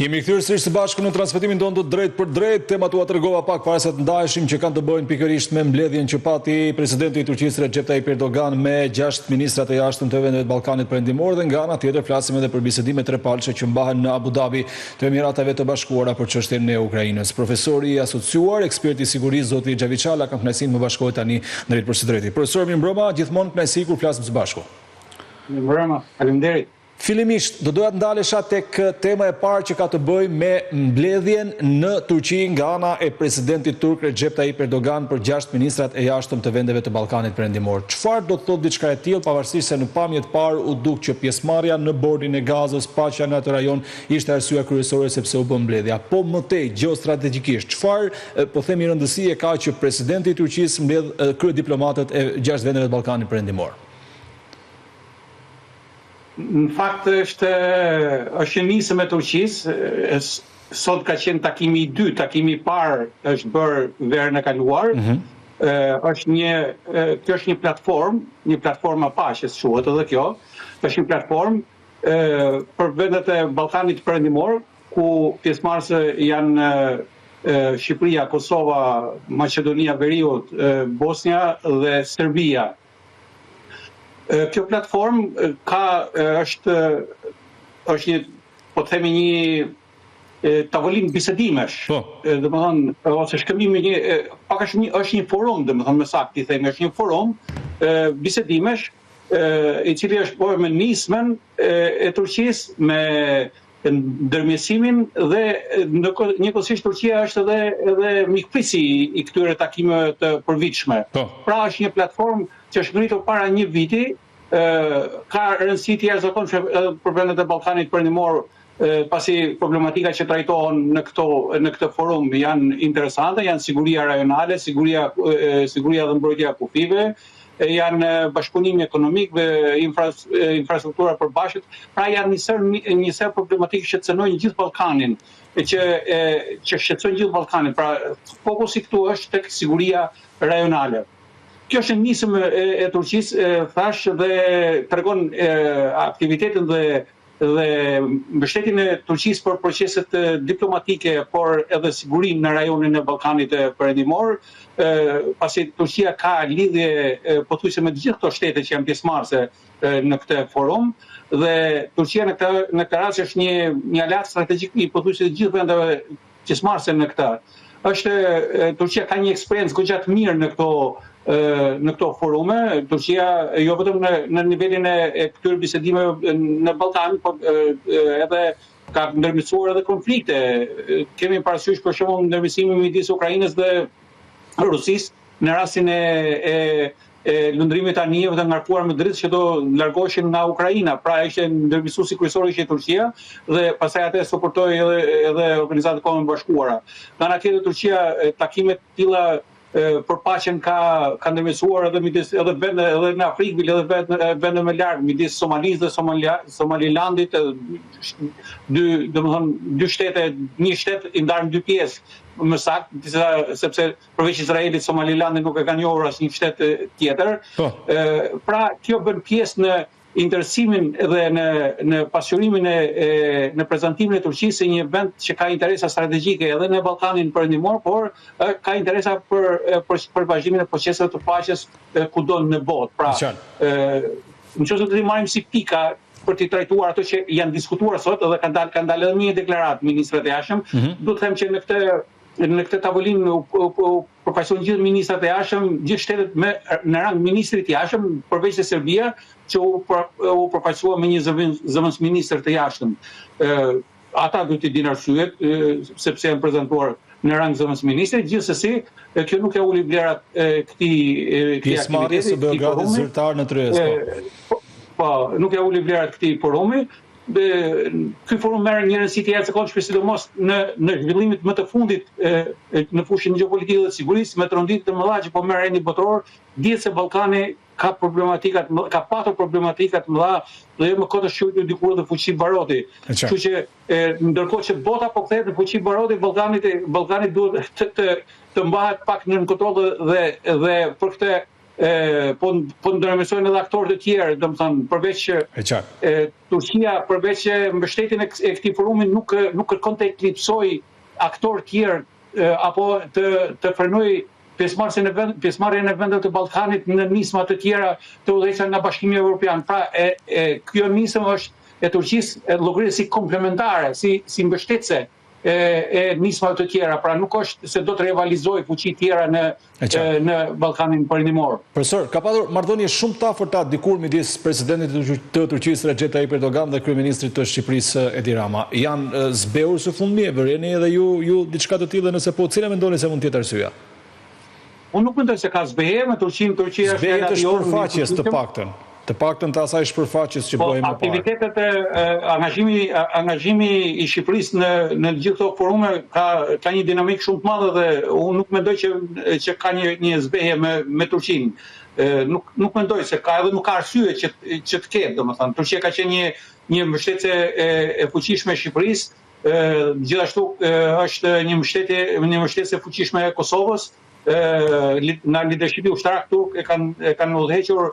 Jemi kthyer sërish së bashku në transmetimin tonë të drejt për drejt. Temat u tregova pak para se të ndaheshim që kanë të bëjnë pikërisht me mbledhjen që pati presidenti i Turqisë Recep Tayyip Erdogan me 6 ministrat e jashtëm të vendeve të Ballkanit Perëndimor dhe nga ana tjetër flasim edhe për bisedimet trepalçe që mbahen në Abu Dhabi të Emirateve të Bashkuara për çështjen e Ukrainës. Profesori i asociuar, eksperti i sigurisë zoti Xhavi Çala ka kënaqësinë më bashkohet tani drejt për së drejti. Profesor, mirëmbrëma, gjithmonë kënaqësi kur flasim së bashku. Mirëmbrëma, faleminderit. Fillimisht, do doja të ndalesha tek tema e parë që ka të bëjë me mbledhjen në Turqi nga ana e presidentit turk Recep Tayyip Erdogan për 6 ministrat e jashtëm të vendeve të Ballkanit Perëndimor. Çfarë do të thotë diçka e tillë, pavarësisht se në pamje të parë u duk që pjesëmarrja në bordin e Gazës, paqja në atë rajon ishte arsyeja kryesore sepse u bë mbledhja. Po më tej gjeostrategjikisht, çfarë po themi rëndësi e ka që presidenti i Turqisë mbledh kryediplomatët e 6 vendeve të Ballkanit Perëndimor? Në fakt është nisëm e Turqisë, sot ka qenë takimi i dytë, takimi i parë është bërë verën e kaluar. Kjo është një platformë paqes quhet edhe kjo. Është një platformë për vendet e Ballkanit Perëndimor, ku pjesëmarrëse janë Shqipëria, Kosova, Maqedonia Veriut, Bosnia dhe Serbia. Kjo platformë është një, po të themi, një tavolinë bisedimesh. Domethënë, ose shkëmbimi është një forum, domethënë më saktë i themi, është një forum bisedimesh i cili është bërë me nismen e Turqisë, me ndërmjesimin dhe njëkohësisht Turqia është edhe mikprisi i këtyre takimeve të përvitshme. Pra është një platformë që është ngritur para një viti, ka rëndësi të jashtëzakonshme për vendet e Ballkanit Perëndimor, pasi problematika që trajtohen në këtë forum janë interesante, janë siguria rajonale, siguria dhe mbrojtja e kufive, janë bashkëpunimi ekonomik dhe infrastruktura përbashkët, pra janë një ser problematikë që cënojnë gjithë Ballkanin, që shqetësojnë gjithë Ballkanin, pra fokusi këtu është tek siguria rajonale. Kjo është nisëm e Turqisë, thash, dhe tregon aktivitetin dhe mbështetjen e Turqisë për proceset diplomatike, por edhe sigurinë në rajonin e Ballkanit Perëndimor, pasi Turqia ka lidhje pothuajse me të gjithë këto shtete që janë pjesëmarrëse në këtë forum, dhe Turqia në këtë rast është një aleat strategjik i pothuajse të gjithë vendeve pjesëmarrëse në këtë. Turqia ka një eksperiencë goxha të mirë në këto forume. Turqia jo vetëm në nivelin e këtyre bisedimeve në Ballkan, por edhe ka ndërmjetësuar edhe konflikte. Kemi parasysh për shembull ndërmjetësimin midis Ukrainës dhe Rusisë në rastin e lundrimit të anijeve të ngarkuar me dritë që do largoheshin nga Ukraina. Pra ishte ndërmjetësuesi kryesor ishte Turqia dhe pastaj atë suportoi edhe Organizata e Kombeve Bashkuara. Nga ana tjetër Turqia takime të tilla për paqen ka ndërmjetësuar edhe vende edhe në Afrikë, edhe vende më larg, midis Somalisë dhe Somalilandit, dy shtete, një shtet i ndarë në dy pjesë, më saktë, sepse përveç Izraelit, Somalilandit nuk e ka njohur asnjë shtet tjetër. Pra kjo bën pjesë në interesimin dhe në pasqyrimin në prezantimin e Turqisë si një vend që ka interesa strategjike edhe në Ballkanin Perëndimor, por ka interesa për vazhdimin e proceseve të paqes kudo në botë. Pra, nëse do të marrim si pika për të trajtuar ato që janë diskutuar sot, edhe kanë dalë edhe një deklaratë ministrat e jashtëm, do të them që në këtë tavolinë përfaqësohen gjithë ministrat e jashtëm, gjithë shtetet në rang ministrit të jashtëm, përveç se Serbia, që u përfaqësua me një zëvendësministër të jashtëm. Ata duhet të dinë arsyet, sepse janë prezantuar në rang zëvendësministri. Gjithsesi, kjo nuk e uli vlerat këtij pjesëmarrjes së Beogradit zyrtar në Trieste. Po, nuk e uli vlerat këtij forumi. Ky forum merr një rëndësi të jashtëzakonshme, sidomos në zhvillimit më të fundit në fushën gjeopolitike dhe sigurisë, me tronditje të mëdha që po merr rendi botror, dihet se Ballkani ka patur problematika të mëdha dhe jo më kot është shujtur dikur edhe fuqi baroti. Kështu që ndërkohë që bota po kthehet në fuqi baroti, Ballkani duhet të mbahet pak nën kontroll dhe për këtë po ndërmjetësojnë edhe aktorë të tjerë, domethënë përveç Turqia përveç mbështetjen e këtij forumi nuk kërkon të eklipsoj aktorë tjerë apo të frenoj pjesëmarrjen e vendeve të Ballkanit në nisma të tjera të udhëhequra nga Bashkimi Evropian. Pra, kjo nismë është e Turqisë e llogarisë si komplementare, si mbështetëse e nismave të tjera, pra nuk është se do të rivalizojë fuqi tjera në Ballkanin Perëndimor. Profesor, ka pasur marrëdhënie shumë të afërta dikur midis presidentit të Turqisë Recep Tayyip Erdogan dhe kryeministrit të Shqipërisë Edi Rama. Janë zbehur së fundmi, e vëreni edhe ju diçka të tillë, nëse po, cila mendoni se mund të jetë arsyeja? Unë nuk mendoj se ka zbehem, Turqia është zbehem të shpërfaqjes të paktën të asaj shpërfaqjes që bëhej më parë. Aktivitetet e angazhimi i Shqipërisë në gjithë këto forume ka një dinamikë shumë të madhe dhe unë nuk mendoj që ka një zbehje me Turqinë. Nuk mendoj se ka, edhe nuk ka arsye që të ketë, domethënë. Turqia ka qenë një mbështetëse e fuqishme e Shqipërisë, gjithashtu është një mbështetëse e fuqishme e Kosovës. Nga leadershipi ushtarak turk e kanë udhëhequr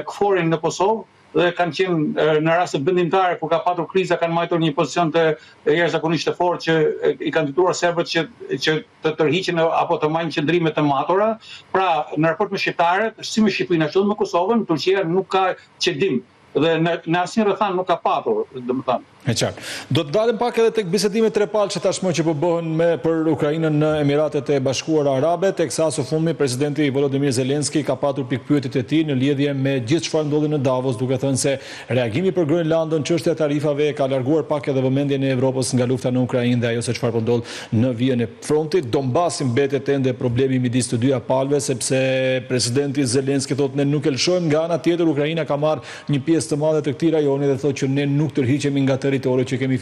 KFOR-in në Kosovë dhe kanë qenë në raste vendimtare kur ka patur kriza kanë mbajtur një pozicion të jashtëzakonisht të fortë që i kanë detyruar serbët që të tërhiqin apo të marrin qendrime të matura. Pra, në raport me shqiptarët, si me Shqipërinë ashtu me Kosovën, Turqia nuk ka qedim dhe në asnjë rrethana nuk ka patur, domethënë. E qartë. Do të dalim pak edhe tek bisedimet trepalçe tashmë që po bëhen për Ukrainën në Emiratet e Bashkuara Arabe, teksa së fundmi presidenti Volodymyr Zelensky ka patur pikpyetjet e tij në lidhje me gjithë çfarë ndodhi në Davos, duke thënë se reagimi për Groenlandën, çështja e tarifave ka larguar pak edhe vëmendjen e Evropës nga lufta në Ukrainë dhe ajo se çfarë po ndodh në vijën e frontit. Donbasi mbetet ende problemi midis të dyja palëve, sepse presidenti Zelensky thotë ne nuk e lëshojmë, nga ana tjetër Ukraina ka marrë një pjesë të madhe të këtij rajoni dhe thotë që ne nuk tërhiqemi nga territori që kemi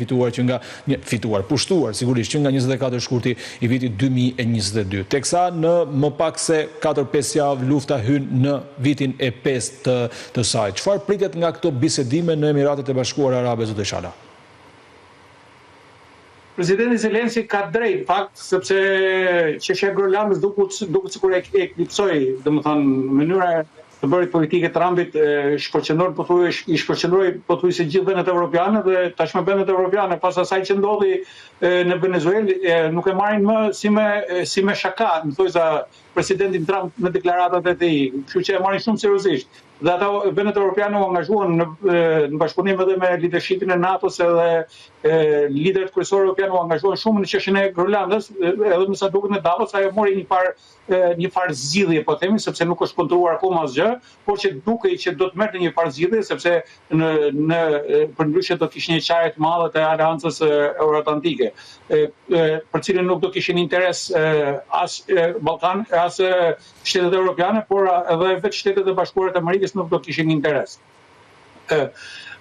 pushtuar sigurisht që nga 24 shkurti i vitit 2022. Teksa në më pak se 4-5 javë lufta hyn në vitin e 5 të saj. Çfarë pritet nga këto bisedime në Emiratet e Bashkuara Arabe, zotë Shala? Presidenti Zelensky ka drejt fakt, sepse çështja e Groenlandës duket sikur e eklipsoi, domethënë mënyra të bërit politike Trumpit i shpërqendroi pothuajse gjithë vendet evropiane dhe tashmë vendet evropiane pas asaj që ndodhi në Venezuelë nuk e marrin më si me shaka, më thojza presidentin Trump në deklaratat e tij, kështu që e marrin shumë seriozisht. Dhe ata vendet evropiane u angazhuan në bashkëpunim edhe me leadershipin e NATO-s edhe liderët kryesorë evropianë u angazhuan shumë në çështjen e Groenlandës, edhe me sa duket në Davos ajo mori një farë zgjidhje, po themi, sepse nuk është kontrolluar akoma asgjë, por që dukej që do të merrte një farë zgjidhje sepse përndryshe do të kishin një çare të madhe të Aleancës Euroatlantike, për cilën nuk do kishin interes as Ballkan, as shtetet evropiane, por edhe vetë shtetet e Bashkuara të Amerikës nuk do kishin interes.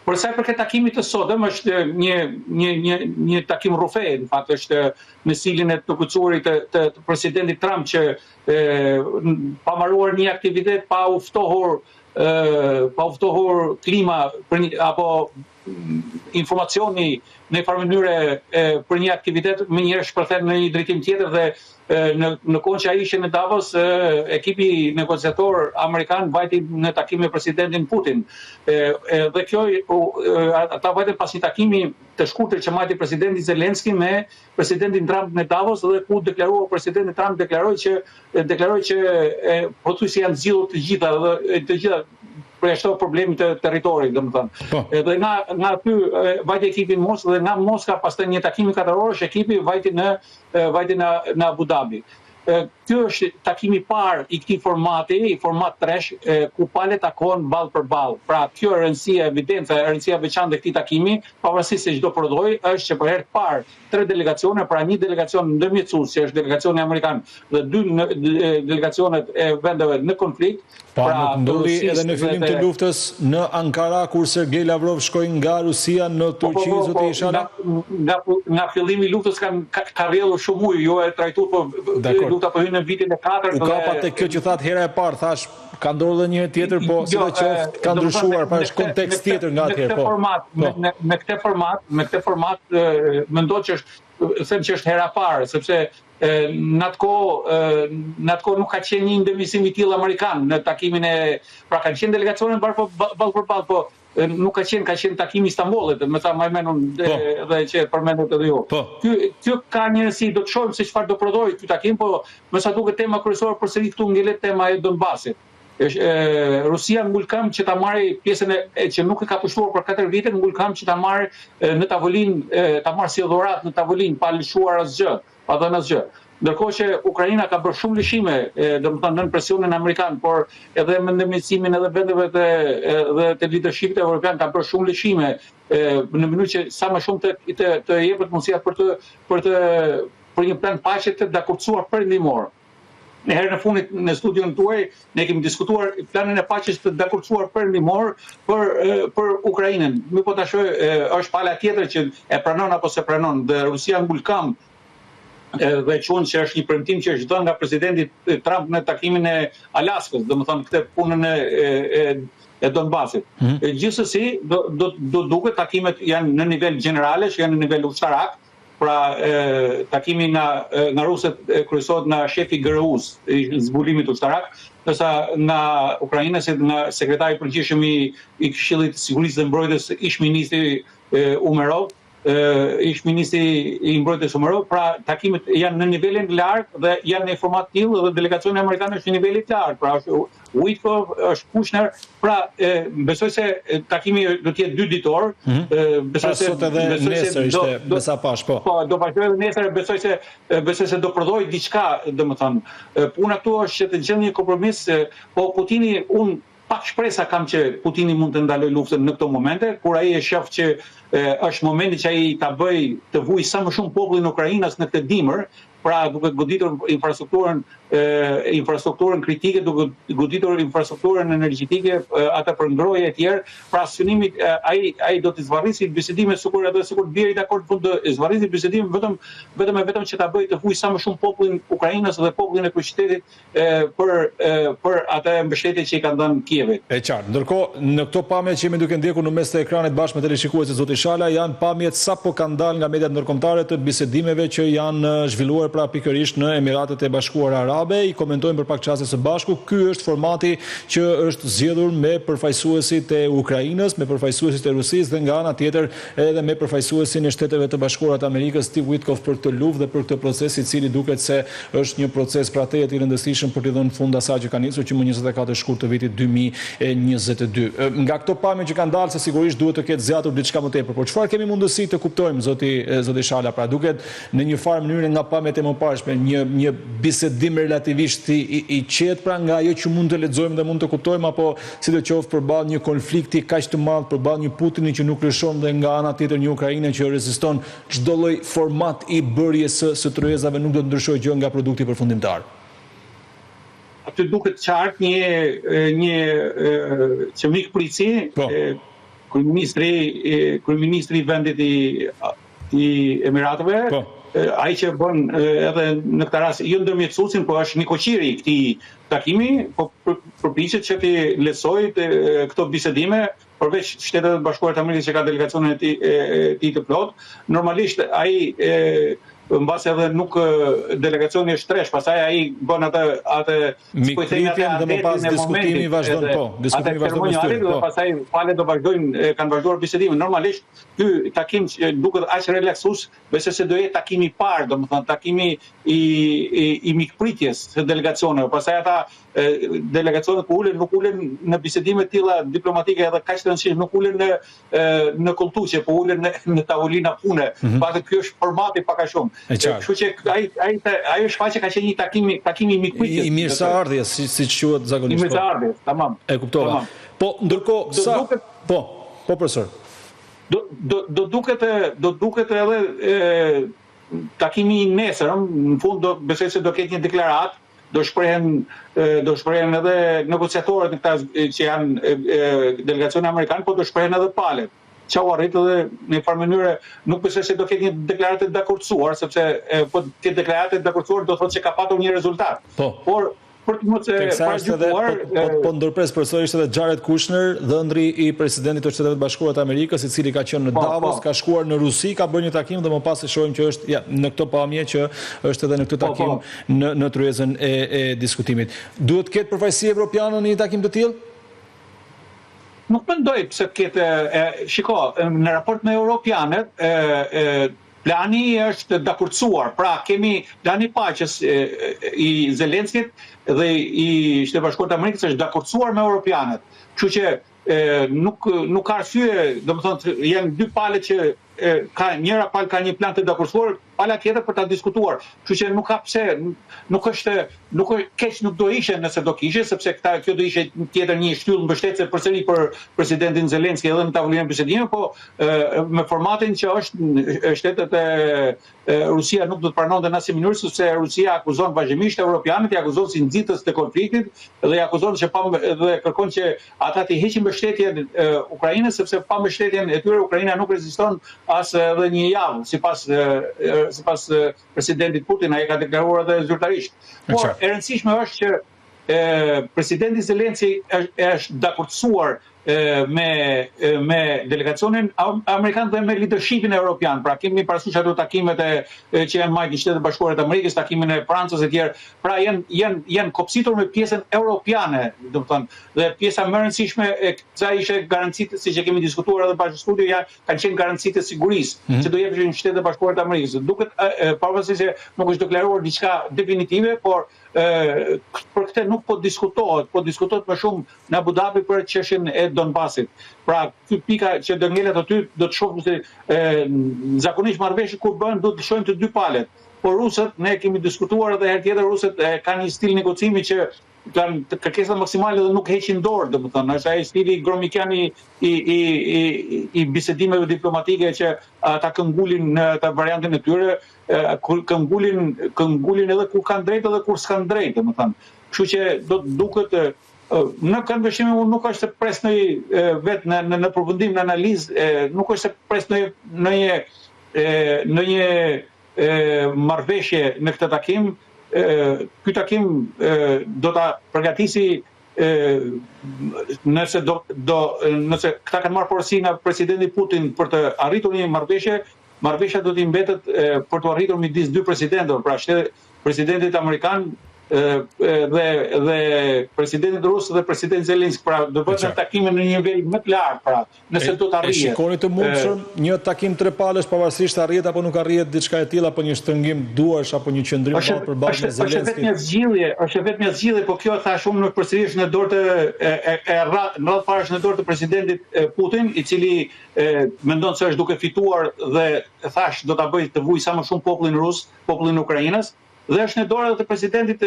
Por sa i përket takimit të sotëm, është një takim rrufe, në fakt është në siljen e të kucurit të presidentit Trump që pa marruar një aktivitet, pa uftohur klima apo informacioni në një farë mënyre për një aktivitet, më njëherë shpërthen në një drejtim tjetër dhe në kohën që ai ishte në Davos, ekipi negociator amerikan vajti në takim me presidentin Putin. Dhe kjo ata vajtën pas një takimi të shkurtër që mbajti presidenti Zelensky me presidentin Trump në Davos dhe ku presidenti Trump deklaroi që pothuajse janë zgjidhur të gjitha përjashto problemit të territorit, domethënë. Dhe nga aty vajti ekipi në Moskë dhe nga Moska pastaj një takim katërorësh ekipi vajti në Abu Dhabi. Ky është takimi i parë i këtij formati, i format 3, ku palët takohen ballë për ballë. Pra, kjo rëndësia evidente, rëndësia veçantë e këtij takimi, pavarësisht se çdo prodhoi, është që për herë të parë 3 delegacione, pra një delegacion ndërmjetësues, që është delegacioni amerikan, dhe 2 delegacionet e vendeve në konflikt. Pra, ndodhi edhe në fillim të luftës në Ankara, kur Sergej Lavrov shkoi nga Rusia në Turqi, zotë Ishala? Nga fillimi i luftës ka rrjedhur shumë ujë, jo e trajtuar, lufta po hyn në vitin e 4. U kapa te kjo që thatë hera e parë, thash ka ndodhur edhe një tjetër, po sidoqoftë ka ndryshuar, pa është kontekst tjetër nga atëherë, po. Me këtë format mendoj që është hera e parë, sepse në atë kohë nuk ka qenë një ndërmjetësim i tillë amerikan në takimin e, pra kanë qenë delegacione ballë për ballë, po nuk ka qenë takimi i Istanbulit, më tha më menon edhe që përmendet edhe ju. Ky ka një rëndësi, do të shohim se çfarë do prodhoi ky takim, po më sa duket tema kryesore përsëri këtu ngelet tema e Donbasit. Rusia ngulkam që ta marrë pjesën që nuk e ka pushtuar për 4 vite, ngulkam që ta marrë në tavolinë, ta marrë si dhuratë në tavolinë pa lëshuar asgjë, pa dhënë asgjë. Ndërkohë që Ukraina ka bërë shumë lëshime, domethënë nën presionin amerikan, por edhe me ndërmjetësimin edhe vendeve të leadershipit evropian ka bërë shumë lëshime në mënyrë që sa më shumë të jepet mundësia për një plan paqe të dakordsuar perëndimor. Në herën e fundit në studion tuaj ne kemi diskutuar planin e paqes të dakordsuar perëndimor për Ukrainën. Më po ta shoh është pala tjetër që e pranon apo se pranon, dhe Rusia ngulkam dhe quhen që është një premtim që është dhënë nga presidenti Trump në takimin e Alaskës, domethënë këtë punën e Donbasit. Gjithsesi do duket takimet janë në nivel generalesh, janë në nivel ushtarak, pra takimi nga rusët kryesohet nga shefi GRU-s i zbulimit ushtarak, ndërsa nga ukrainësit nga sekretari i përgjithshëm i Këshillit të Sigurisë dhe Mbrojtjes, ish ministri Umerov, ish ministri i mbrojtjes Umerov, pra takimet janë në nivelin lartë dhe janë në format tillë, dhe delegacioni amerikan është në nivelin lartë, pra është Witkoff, është Kushner, pra besoj se takimi do të jetë 2 ditor. Besoj se sot edhe nesër ishte besa pash, po. Po, do vazhdoj edhe nesër, besoj se do prodhoj diçka, domethënë. Puna këtu është që të gjejmë një kompromis, po Putini pak shpresa kam që Putini mund të ndaloj luftën në këto momente, kur ai e shef që është momenti që ai ta bëj të vujë sa më shumë popullin e Ukrainës në këtë dimër, pra duke goditur infrastrukturën kritike, duke goditur infrastrukturën energjetike, atë për ngrohje e tjerë, pra synimi ai do të zvarrisi bisedime sikur bjerë dakord fund të zvarrisi bisedime vetëm që ta bëj të vujë sa më shumë popullin e Ukrainës dhe popullin e kryeqytetit për atë mbështetje që i kanë dhënë Kievit. E qartë. Ndërkohë, në këto pamje që jemi duke ndjekur në mes të ekranit bashkë me teleshikuesit zoti Shala, janë pamjet sapo kanë dalë nga mediat ndërkombëtare të bisedimeve që janë zhvilluar pra pikërisht në Emiratet e Bashkuara Arabe. I komentojmë për pak çaste së bashku. Ky është formati që është zgjedhur me përfaqësuesit e Ukrainës, me përfaqësuesit e Rusisë dhe nga ana tjetër edhe me përfaqësuesin e Shteteve të Bashkuara të Amerikës, Steve Witkoff, për këtë luftë dhe për këtë proces, i cili duket se është një proces pra tejet i rëndësishëm për të dhënë fund asaj që ka nisur që më 24 shkurt të vitit 2022. Nga këto pamje që kanë dalë, se sigurisht duhet të ketë zgjatur diçka më tepër, por çfarë kemi mundësi të kuptojmë zoti Shala? Pra duket në një farë mënyrë nga pamjet e mëparshme një bisedim relativisht i qetë, pra nga ajo që mund të lexojmë dhe mund të kuptojmë, apo sidoqoftë përballë një konflikti kaq të madh, përballë një Putini që nuk lëshon dhe nga ana tjetër një Ukrainë që reziston çdo lloj format i bërjes së tryezave, nuk do të ndryshojë gjë nga produkti përfundimtar. Aty duket qartë një qemik polici, kryeministri i vendit i Emiratëve, ai që bën edhe në këtë rast jo ndërmjetësuesin, po është Nikoqiri i këtij takimi, po përpiqet që të lehtësojë këto bisedime, përveç Shtetet e Bashkuara të Amerikës që ka delegacionin e tij të plot. Normalisht ai mbas edhe nuk delegacioni është tresh, pastaj ai bën atë mikpritjen dhe më pas diskutimi vazhdon, diskutimi vazhdon me styr, pastaj palët do vazhdojnë, kanë vazhduar bisedime. Normalisht ky takim duket aq relaksues, besoj se do jetë takimi i parë, domethënë takimi i mikpritjes së delegacioneve. Pastaj ata delegacionet ku ulen, nuk ulen në bisedime të tilla diplomatike edhe kaq të rëndësishme, nuk ulen në kultuçe, po ulen në tavolina pune. Pastaj ky është formati pak a shumë. Kështu që ai shfaqje ka qenë një takim i mikpritjes. I mirëseardhjes, siç quhet zakonisht. I mirëseardhjes, tamam. E kuptova. Po ndërkohë sa po profesor. Do duket edhe takimi i nesër, në fund do besoj se do ketë një deklaratë, do shprehen edhe negociatorët në këta që janë delegacioni amerikan, po do shprehen edhe palët. çau arrit dhe në një farë mënyrë nuk besoj se do ketë një deklaratë të dakordsuar, sepse po të deklaratë të dakordsuar do thotë se ka patur një rezultat. Por për të mos e parajgjykuar, po ndërpres përsëri ishte edhe Jared Kushner, dhëndri i presidentit të Shtetet Bashkuara të Amerikës, i cili ka qenë në Davos, ka shkuar në Rusi, ka bërë një takim dhe më pas e shohim që është në këtë pamje që është edhe në këtë takim në tryezën e diskutimit. Duhet të ketë përfaqësi evropiane në një takim të tillë? Nuk mendoj pse të ketë, shiko, në raport me europianët, plani është dakordsuar, pra kemi plani paqes i Zelenskit dhe i Shtetet Bashkuara të Amerikës është dakordsuar me europianët. Kështu që nuk ka arsye, domethënë janë dy palë që ka njëra palë ka një plan të dakordsuar, pala tjetër për ta diskutuar. Kështu që nuk ka pse, nuk keq nuk do ishte nëse do kishte, sepse kjo do ishte tjetër një shtyllë mbështetëse përsëri për presidentin Zelenski edhe në tavolinën bisedime, po me formatin që është shtetet Rusia nuk do të pranonte në asnjë mënyrë, sepse Rusia akuzon vazhdimisht europianët, i akuzon si nxitës të konfliktit dhe i akuzon që dhe kërkon që ata të heqin mbështetjen Ukrainës, sepse pa mbështetjen e tyre Ukraina nuk reziston as edhe një javë, sipas presidentit Putin, ai ka deklaruar edhe zyrtarisht. Por e rëndësishme është që presidenti Zelenski është dakordsuar me delegacionin amerikan dhe me leadershipin evropian. Pra kemi parasysh ato takimet që janë marrë në Shtetet Bashkuara të Amerikës, takimin e Francës e tjerë. Pra janë kopsitur me pjesën europiane, domethënë, dhe pjesa më e rëndësishme e kësaj ishte garancitë, siç e kemi diskutuar edhe pas studiu, kanë qenë garancitë e sigurisë që do jepeshin Shtetet Bashkuara të Amerikës. Duket pavarësisht se nuk është deklaruar diçka definitive, por për këtë nuk po diskutohet, po diskutohet më shumë në Abu Dhabi për çështjen e Donbasit. Pra, ky pika që do ngelet aty do të shohim se zakonisht marrëveshje kur bën do të shohim të dy palët. Por rusët, ne kemi diskutuar edhe herë tjetër, rusët kanë një stil negocimi që kanë kërkesa maksimale dhe nuk heqin dorë, domethënë, është ai stili Gromikian i bisedimeve diplomatike që ata këmbgulin në ata variantin e tyre, këmbgulin edhe kur kanë drejtë edhe kur s'kan drejtë, domethënë. Kështu që do të duket në këndveshime unë nuk është se pres vetë në përfundim, në analizë, nuk është se pres në një marrëveshje në këtë takim. Ky takim do ta përgatisi nëse këta kanë marrë porosi nga presidenti Putin për të arritur një marrëveshje, marrëveshja do t'i mbetet për të arritur midis dy presidentëve, pra presidentit amerikan dhe presidentit rus dhe presidentit Zelenski, pra do bëhet takime në një nivel më të lartë, pra nëse do të arrijë. E shikoni të mundshëm një takim trepalësh pavarësisht arrihet apo nuk arrihet diçka e tillë, apo një shtrëngim duarsh apo një qendrim përballë me Zelenski. Është vetëm një zgjidhje, po kjo thash unë nuk përsërish në dorë në radhë në dorë të presidentit Putin, i cili mendon se është duke fituar dhe thash do ta bëj të vuj sa më shumë popullin rus, popullin e Ukrainës. Dhe është në dorë edhe të presidentit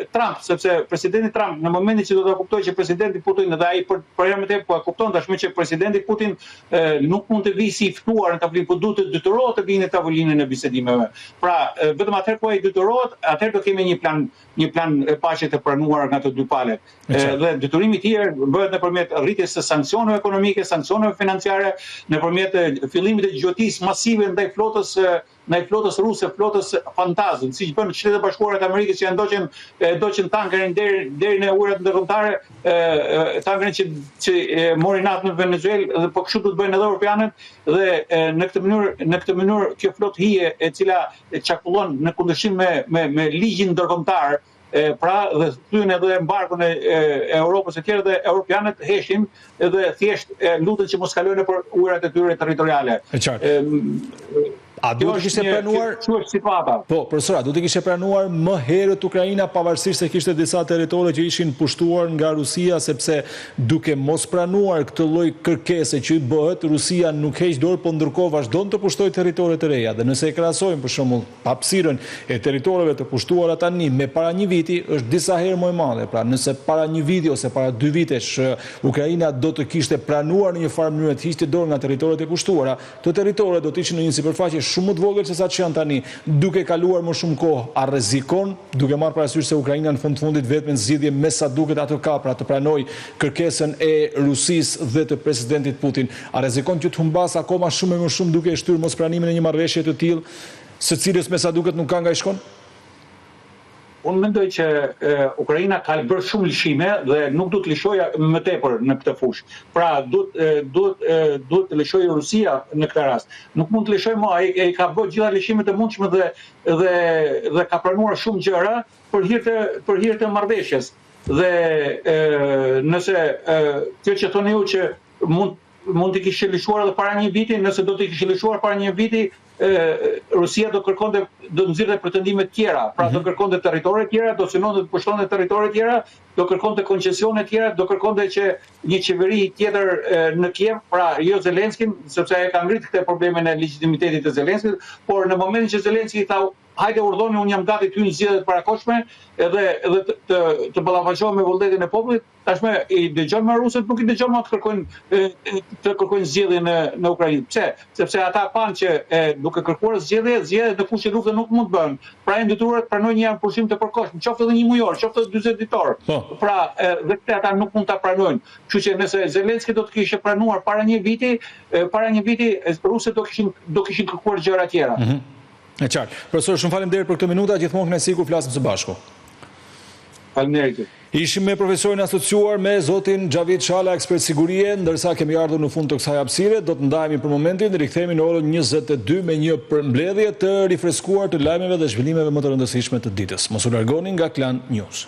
Trump, sepse presidenti Trump në momentin që do ta kuptojë që presidenti Putin dhe ai për herë të po e kupton tashmë që presidenti Putin nuk mund të vijë si i ftuar në tavolinë, por duhet të detyrohet të vijë në tavolinën e bisedimeve. Pra, vetëm atëherë po ai detyrohet, atëherë do kemi një plan paqe të pranuar nga të dy palët. Dhe detyrimi i tij bëhet nëpërmjet rritjes së sanksioneve ekonomike, sanksioneve financiare, nëpërmjet fillimit të gjotitës masive ndaj flotës ruse, flotës fantazën, siç bën Shtetet Bashkuara të Amerikës që ndoqën tankerin deri në ujërat ndërkombëtare, tankerin që mori natë në Venezuelë, dhe po kështu do të bëjnë edhe europianët, dhe në këtë mënyrë kjo flotë hije e cila çarkullon në kundërshtim me ligjin ndërkombëtar, pra dhe thyen edhe embargon e Europës e tjerë, dhe europianët heshin dhe thjesht luten që mos kalojnë nëpër ujërat e tyre territoriale. A duhet të kishte pranuar? Po, profesor, duhet të kishte pranuar më herët Ukraina, pavarësisht se kishte disa territore që ishin pushtuar nga Rusia, sepse duke mos pranuar këtë lloj kërkese që i bëhet, Rusia nuk heq dorë, po ndërkohë vazhdon të pushtojë territore të reja. Dhe nëse e krahasojmë për shembull hapësirën e territoreve të pushtuara tani me para një viti, është disa herë më e madhe. Pra, nëse para një viti ose para 2 vitesh Ukraina do të kishte pranuar në një farë mënyrë të hiqte dorë nga territoret e pushtuara, të territoret do të ishin në një sipërfaqe shumë më të vogël se sa që janë tani, duke kaluar më shumë kohë, a rrezikon, duke marrë parasysh se Ukraina në fundit vetëm zgjidhje me sa duket ato ka pra të pranoj kërkesën e Rusisë dhe të presidentit Putin, a rrezikon që të humbas akoma shumë e më shumë duke e shtyrë mospranimin e një marrëveshje të tillë, së cilës me sa duket nuk ka nga i shkon? Unë mendoj që Ukraina ka bërë shumë lëshime dhe nuk du të lëshoja më tepër në këtë fushë. Pra, duhet të lëshojë Rusia në këtë rast. Nuk mund të lëshojë më, ai ka bërë gjitha lëshimet e mundshme dhe ka pranuar shumë gjëra për hir të marrëveshjes. Dhe nëse kjo që thoni ju që mund të kishte lëshuar edhe para një viti, nëse do të kishte lëshuar para një viti, Rusia do nxirrte pretendime të tjera, pra do kërkonte territore të tjera, do synonte të pushtonte territore të tjera, do kërkonte koncesione të tjera, do kërkonte që një qeveri tjetër në Kiev, pra jo Zelenskin, sepse ai ka ngritë këtë problemin e legitimitetit të Zelenskit, por në momentin që Zelenski tha hajde urdhoni, unë jam gati të hyj në zgjedhjet parakohshme edhe të ballafaqohem me vullnetin e popullit, tashmë i dëgjon me rusët, nuk i dëgjon më të kërkojnë zgjedhje në Ukrainë. Pse? Sepse ata kanë që duke kërkuar zgjedhje në fushë lufte nuk mund të bëhen. Pra janë detyruar të pranojnë një pushim të përkohshëm, qoftë edhe një mujor, qoftë edhe 40 ditor. Pra dhe këtë ata nuk mund ta pranojnë. Kështu që nëse Zelenski do të kishte pranuar para një viti, rusët do kishin kërkuar gjëra tjera. E qartë. Profesor, shumë faleminderit për këtë minuta, gjithmonë kënaqësi kur flasim së bashku. Faleminderit. Ishim me profesorin asociuar me zotin Xhavid Shala, ekspert sigurie, ndërsa kemi ardhur në fund të kësaj hapësire, do të ndajemi për momentin, rikthehemi në orën 22 me një përmbledhje të rifreskuar të lajmeve dhe zhvillimeve më të rëndësishme të ditës. Mos u largoni nga Klan News.